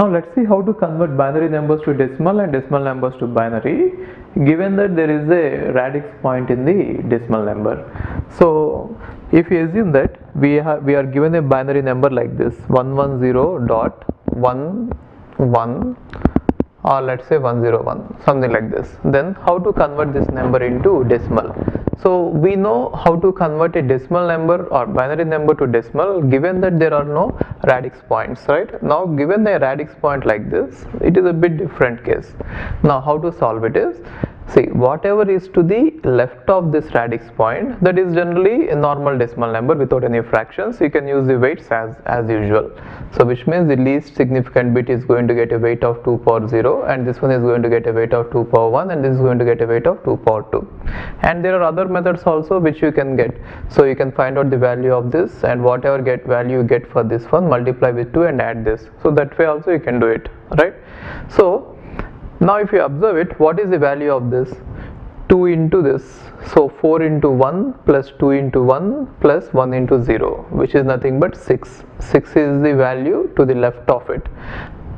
Now let's see how to convert binary numbers to decimal and decimal numbers to binary, given that there is a radix point in the decimal number. So if you assume that we are given a binary number like this, 110.11, or let's say 101, something like this, then how to convert this number into decimal? So we know how to convert a decimal number or binary number to decimal, given that there are no radix points, right? Now given a radix point like this, it is a bit different case. Now how to solve it is, see, whatever is to the left of this radix point, that is generally a normal decimal number without any fractions. You can use the weights as usual. So which means the least significant bit is going to get a weight of 2 power 0, and this one is going to get a weight of 2 power 1, and this is going to get a weight of 2 power 2. And there are other methods also which you can get. So you can find out the value of this, and whatever value you get for this one, multiply with 2 and add this. So that way also you can do it, right? So now if you observe it, what is the value of this? 2 into this, so 4 into 1 plus 2 into 1 plus 1 into 0, which is nothing but 6. 6 is the value to the left of it,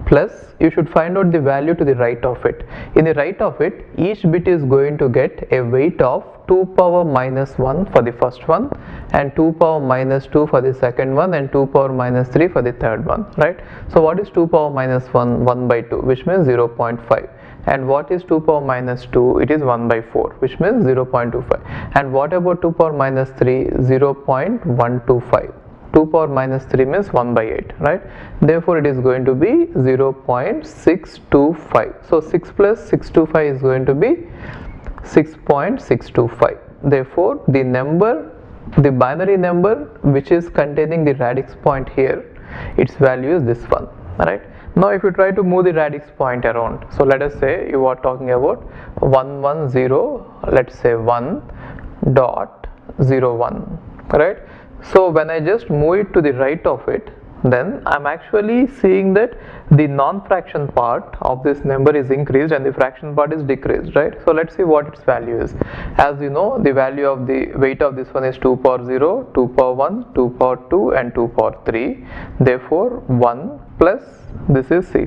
plus you should find out the value to the right of it. In the right of it, each bit is going to get a weight of 2 power minus 1 for the first one, and 2 power minus 2 for the second one, and 2 power minus 3 for the third one, right? So what is 2 power minus 1? 1 by 2, which means 0.5. And what is 2 power minus 2? It is 1 by 4, which means 0.25. And what about 2 power minus 3? 0.125. 2 power minus 3 means 1 by 8, right? Therefore it is going to be 0.625. So 6 plus 625 is going to be 6.625. Therefore the binary number which is containing the radix point here, its value is this one, right? Now if you try to move the radix point around, so let us say you are talking about 110, let's say 1.01, right? So when I just move it to the right of it, then I'm actually seeing that the non-fraction part of this number is increased and the fraction part is decreased, right? So let's see what its value is. As you know, the value of the weight of this one is 2 power 0, 2 power 1, 2 power 2 and 2 power 3. Therefore 1 plus, this is C,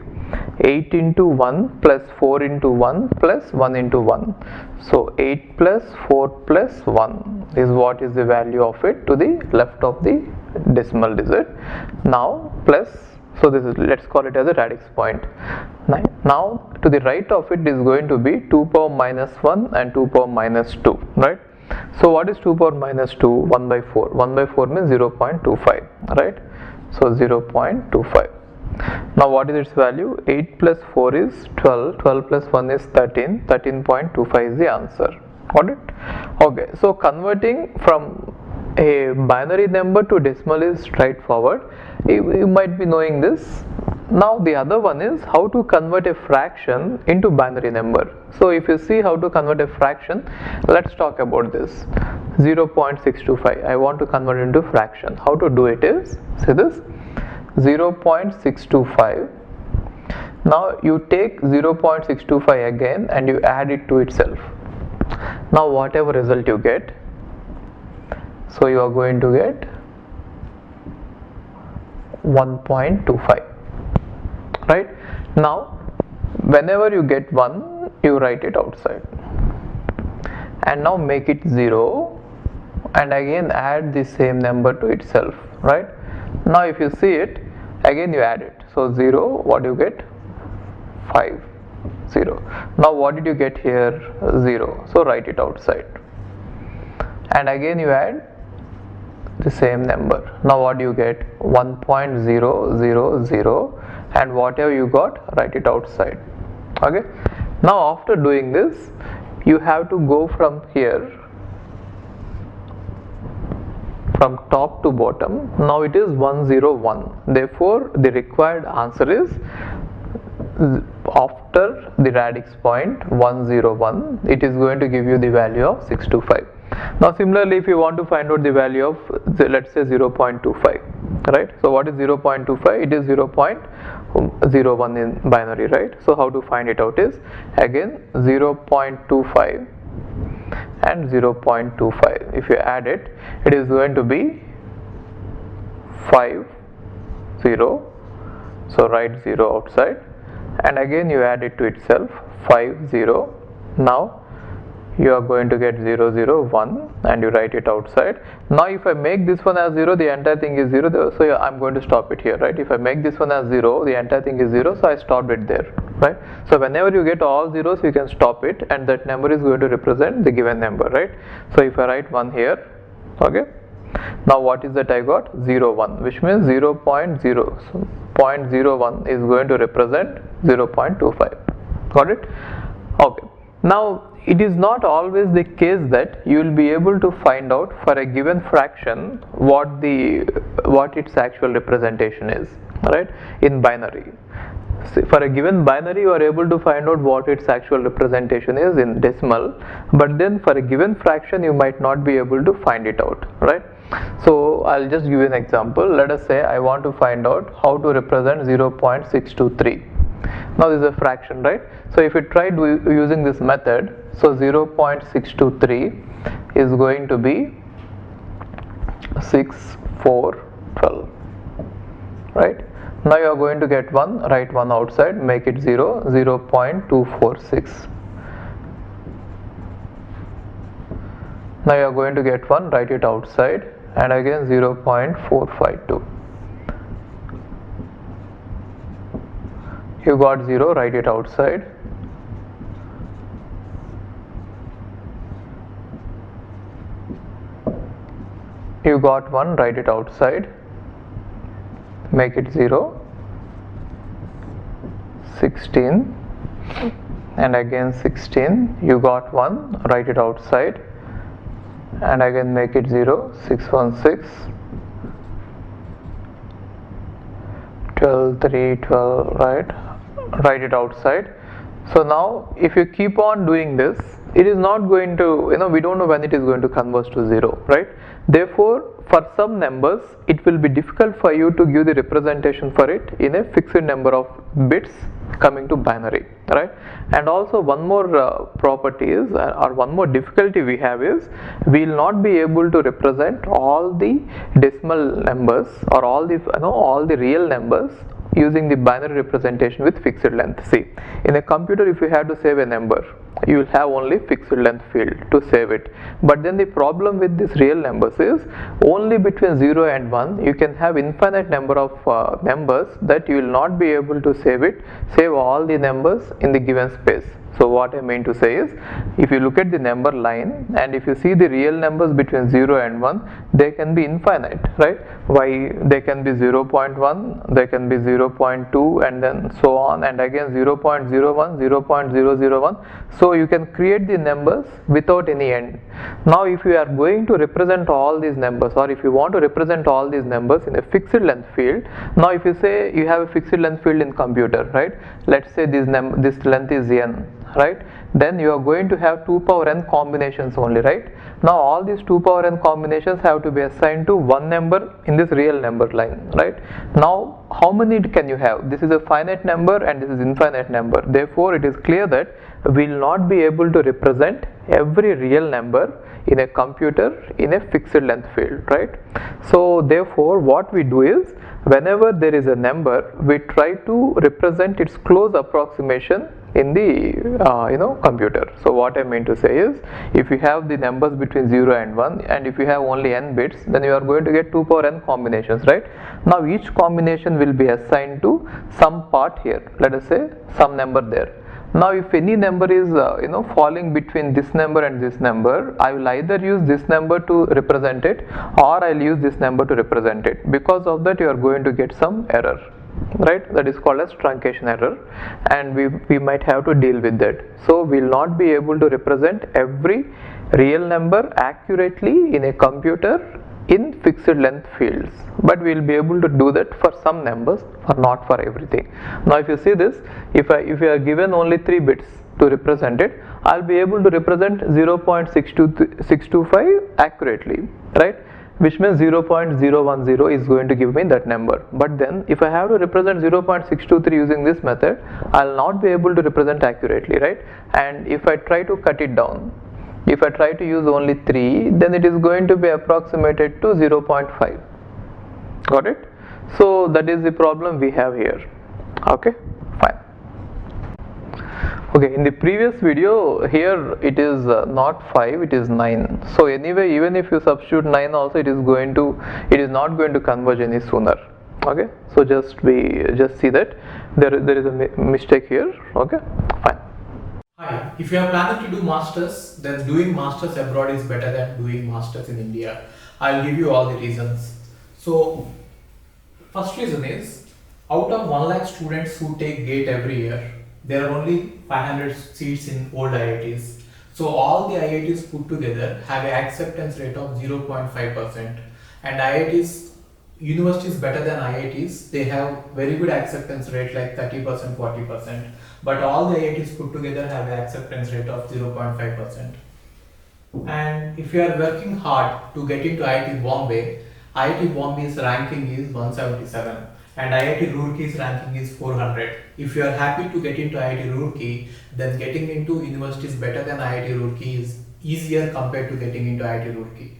8 into 1 plus 4 into 1 plus 1 into 1. So 8 plus 4 plus 1 is what is the value of it to the left of the decimal digit. Now plus, so this is, let's call it as a radix point. Now to the right of it is going to be 2 power minus 1 and 2 power minus 2, right? So what is 2 power minus 2? 1 by 4. 1 by 4 means 0.25, right? So 0.25. Now what is its value? 8 plus 4 is 12, 12 plus 1 is 13, 13.25 is the answer. Got it? Okay, so converting from a binary number to decimal is straightforward. You might be knowing this. Now the other one is how to convert a fraction into binary number. So if you see how to convert a fraction, let's talk about this. 0.625, I want to convert it into fraction. How to do it is, see this, 0.625. Now you take 0.625 again and you add it to itself. Now whatever result you get, so you are going to get 1.25, right? Now whenever you get 1, you write it outside, and now make it 0 and again add the same number to itself, right? Now if you see it, again you add it, so 0, what do you get? 5, 0. Now what did you get here? 0, so write it outside, and again you add the same number. Now what do you get? 1.000, and whatever you got, write it outside. Okay, now after doing this, you have to go from here, from top to bottom. Now it is 101. Therefore the required answer is after the radix point 101, it is going to give you the value of 625. Now similarly, if you want to find out the value of, let's say, 0.25, right? So what is 0.25? It is 0.01 in binary, right? So how to find it out is, again 0.25 and 0.25. If you add it, it is going to be 50 so write 0 outside, and again you add it to itself, 5 0. Now you are going to get 0 0 1, and you write it outside. Now if I make this one as 0, the entire thing is 0, so I'm going to stop it here, right? If I make this one as 0, the entire thing is 0, so I stopped it there, right? So whenever you get all zeros, you can stop it, and that number is going to represent the given number, right? So if I write 1 here, okay, now what is that I got? 0 1, which means 0.0, so 0.01 is going to represent 0.25. Got it? Okay. Now it is not always the case that you will be able to find out for a given fraction what its actual representation is, right? In binary, for a given binary you are able to find out what its actual representation is in decimal, but then for a given fraction you might not be able to find it out, right? So I'll just give you an example. Let us say I want to find out how to represent 0.623. Now this is a fraction, right? So if you try using this method, so 0.623 is going to be 6 4 12, right? Now you are going to get 1, write 1 outside, make it 0, 0.246. Now you are going to get 1, write it outside, and again 0.452. You got 0, write it outside. You got 1, write it outside. Make it 0, 16, and again 16. You got 1, write it outside, and again make it 0, 616. 12 3 12, right? Write it outside. So now if you keep on doing this, it is not going to, we don't know when it is going to converge to 0, right? Therefore for some numbers it will be difficult for you to give the representation for it in a fixed number of bits coming to binary, right? And also one more property is, or one more difficulty we have is, we will not be able to represent all the decimal numbers or all the real numbers using the binary representation with fixed length. See, in a computer if you have to save a number, you will have only fixed length field to save it, but then the problem with these real numbers is only between 0 and 1 you can have infinite number of numbers that you will not be able to save all the numbers in the given space. So what I mean to say is, if you look at the number line and if you see the real numbers between 0 and 1, they can be infinite, right? Why? They can be 0.1, they can be 0.2, and then so on, and again 0.01, 0.001. So you can create the numbers without any end. Now if you are going to represent all these numbers, or if you want to represent all these numbers in a fixed length field, now if you say you have a fixed length field in computer, right? Let's say this length is n, right? Then you are going to have 2 power n combinations only, right? Now all these 2 power n combinations have to be assigned to one number in this real number line, right? Now how many can you have? This is a finite number and this is infinite number. Therefore it is clear that we will not be able to represent every real number in a computer in a fixed length field, right? So therefore what we do is, whenever there is a number, we try to represent its close approximation in the computer. So what I mean to say is, if you have the numbers between 0 and 1, and if you have only n bits, then you are going to get 2 power n combinations, right? Now each combination will be assigned to some part here, let us say some number there. Now if any number is falling between this number and this number, I will either use this number to represent it, or I will use this number to represent it. Because of that you are going to get some error, right? That is called as truncation error, and we might have to deal with that. So we will not be able to represent every real number accurately in a computer in fixed length fields, but we will be able to do that for some numbers, or not for everything. Now if you see this, if you are given only 3 bits to represent it, I will be able to represent 0.625 accurately, right? Which means 0.010 is going to give me that number. But then if I have to represent 0.623 using this method, I will not be able to represent accurately, right? And if I try to cut it down, if I try to use only 3, then it is going to be approximated to 0.5. Got it? So that is the problem we have here. Okay, fine. Okay, in the previous video here it is not 5, it is 9. So anyway, even if you substitute 9 also, it is not going to converge any sooner. Okay, so just see that there is a mistake here. Okay, fine. Hi, if you are planning to do masters, then doing masters abroad is better than doing masters in India. I'll give you all the reasons. So first reason is, out of 1 lakh students who take GATE every year, there are only 500 seats in old IITs. So all the IITs put together have an acceptance rate of 0.5%, and IITs, universities better than IITs, they have very good acceptance rate like 30%, 40%, but all the IITs put together have an acceptance rate of 0.5%. And if you are working hard to get into IIT Bombay's ranking is 177 and IIT Roorkee's ranking is 400. If you are happy to get into IIT Roorkee, then getting into universities better than IIT Roorkee is easier compared to getting into IIT Roorkee.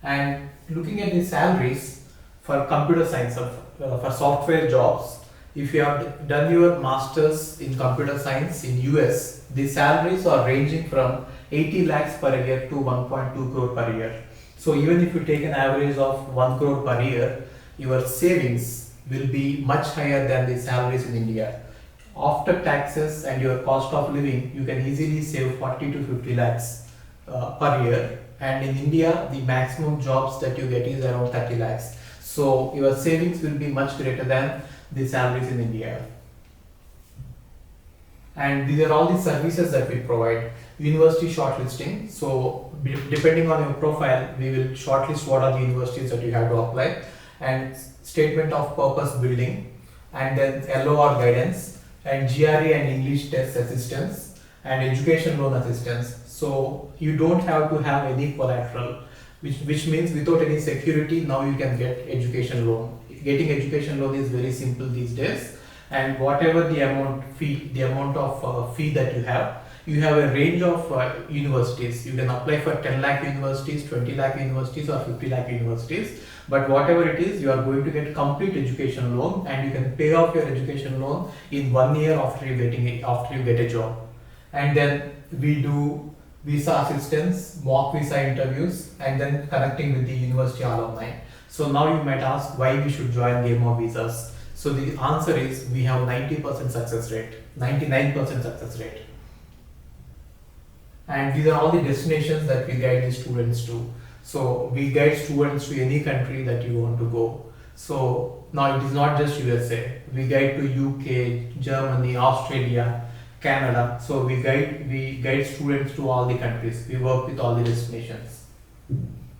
And looking at the salaries for computer science, for software jobs, if you have done your masters in computer science in US, the salaries are ranging from 80 lakhs per year to 1.2 crore per year. So even if you take an average of 1 crore per year, your savings will be much higher than the salaries in India. After taxes and your cost of living, you can easily save 40 to 50 lakhs per year. And in India, the maximum jobs that you get is around 30 lakhs. So your savings will be much greater than the salaries in India. And these are all the services that we provide. University shortlisting. So depending on your profile, we will shortlist what are the universities that you have to apply, and statement of purpose building, and then LOR guidance, and GRE and English test assistance, and education loan assistance. So you don't have to have any collateral, which means without any security, now you can get education loan. Getting education loan is very simple these days, and whatever the amount of fee that you have a range of universities. You can apply for 10 lakh universities, 20 lakh universities, or 50 lakh universities, but whatever it is, you are going to get complete education loan, and you can pay off your education loan in 1 year after you get a job. And then we do visa assistance, mock visa interviews, and then connecting with the university alumni. So now you might ask why we should join Game of Visas. So the answer is, we have 90% success rate, 99% success rate. And these are all the destinations that we guide the students to. So we guide students to any country that you want to go. So now it is not just USA. We guide to UK, Germany, Australia, Canada. So we guide students to all the countries. We work with all the destinations.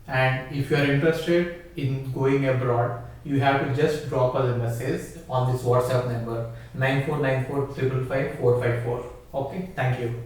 And if you are interested in going abroad, you have to just drop us a message on this WhatsApp number 9494 555 454. Okay, thank you.